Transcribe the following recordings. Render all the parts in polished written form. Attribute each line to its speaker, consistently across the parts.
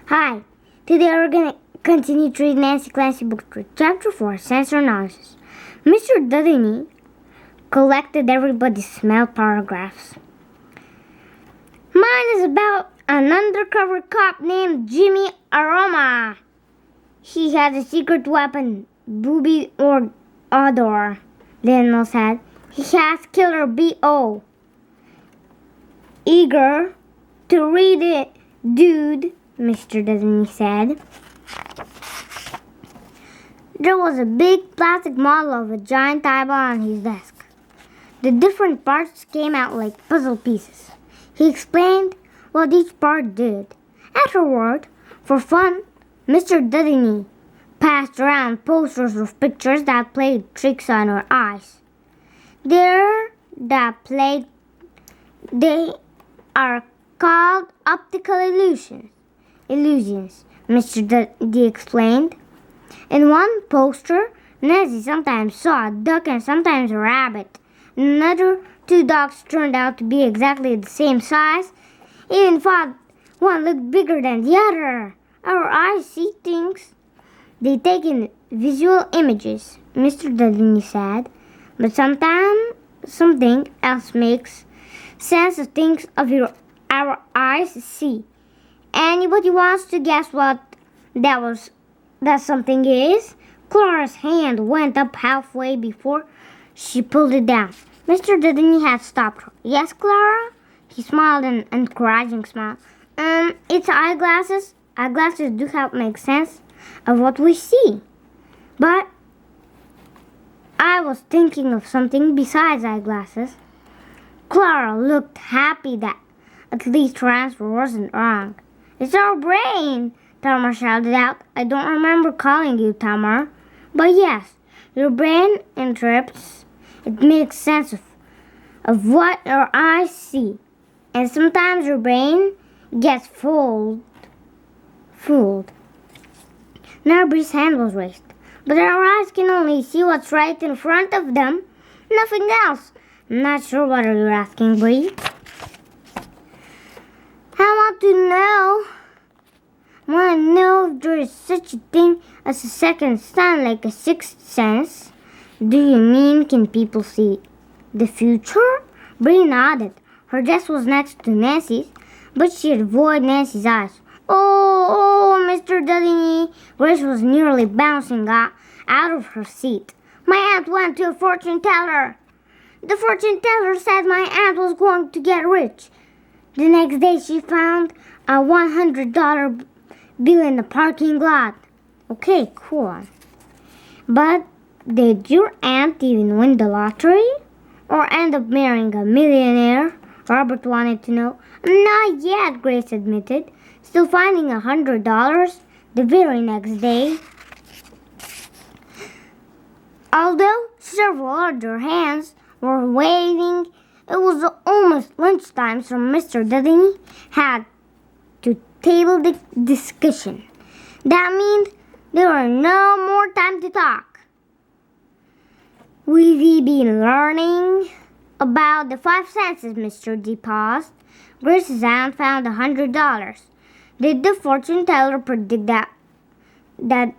Speaker 1: Hi, today we're going to continue to read Nancy Clancy book 3, Chapter 4, Sensor Analysis. Mr. Dudley collected everybody's smell paragraphs. Mine is about an undercover cop named Jimmy Aroma. He has a secret weapon, booby or odor, Daniel said. He has killer B.O. Eager to read it, dude, Mr. Dudley said. There was a big plastic model of a giant eyeball on his desk. The different parts came out like puzzle pieces. He explained what each part did. Afterward, for fun, Mr. Dudley passed around posters of pictures that played tricks on our eyes. They are called optical illusions, Mr. Dudley explained. In one poster, Nancy sometimes saw a duck and sometimes a rabbit. In another, two dogs turned out to be exactly the same size. Even thought one looked bigger than the other. Our eyes see things. They take in visual images, Mr. Dudley said. But sometimes something else makes sense of things our eyes see. Anybody wants to guess what that something is? Clara's hand went up halfway before she pulled it down. Mr. Dudley had stopped her. Yes, Clara? He smiled an encouraging smile. It's eyeglasses. Eyeglasses do help make sense of what we see. But I was thinking of something besides eyeglasses. Clara looked happy that at least her answer wasn't wrong. It's our brain, Tamar shouted out. I don't remember calling you Tamar. But yes, your brain interprets. It makes sense of what your eyes see. And sometimes your brain gets fooled. Narby's hand was raised. But our eyes can only see what's right in front of them. Nothing else. I'm not sure what you're asking, Bree. I want to know if there is such a thing as a second sun, like a sixth sense. Do you mean can people see the future? Bree nodded. Her desk was next to Nancy's, but she avoided Nancy's eyes. Oh, Mr. Dudley. Grace was nearly bouncing out of her seat. My aunt went to a fortune teller. The fortune teller said my aunt was going to get rich. The next day she found a $100 bill in the parking lot. Okay, cool. But did your aunt even win the lottery? Or end up marrying a millionaire? Robert wanted to know. Not yet, Grace admitted. Still finding $100 the very next day. Although several other hands were waving, it was almost lunchtime, so Mr. Dudley had to table the discussion. That means there were no more time to talk. We've been learning about the five senses, Mr. D paused. Grace's aunt found $100. Did the fortune teller predict that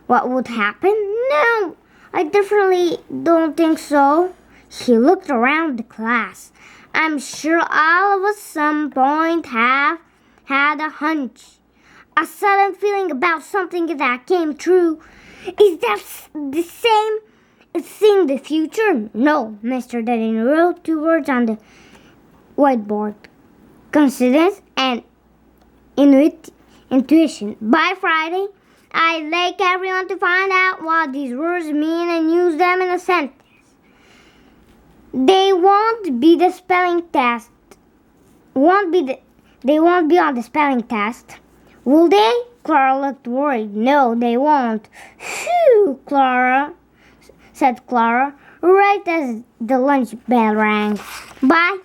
Speaker 1: what would happen? No, I definitely don't think so. He looked around the class. I'm sure all of us some point have had a hunch. A sudden feeling about something that came true. Is that the same as seeing the future? No, Mr. Dudley wrote two words on the whiteboard. Coincidence and intuition. By Friday, I'd like everyone to find out what these words mean and use them in a sentence. They won't be the spelling test. They won't be on the spelling test. Will they? Clara looked worried. No, they won't. Phew, said Clara, right as the lunch bell rang. Bye.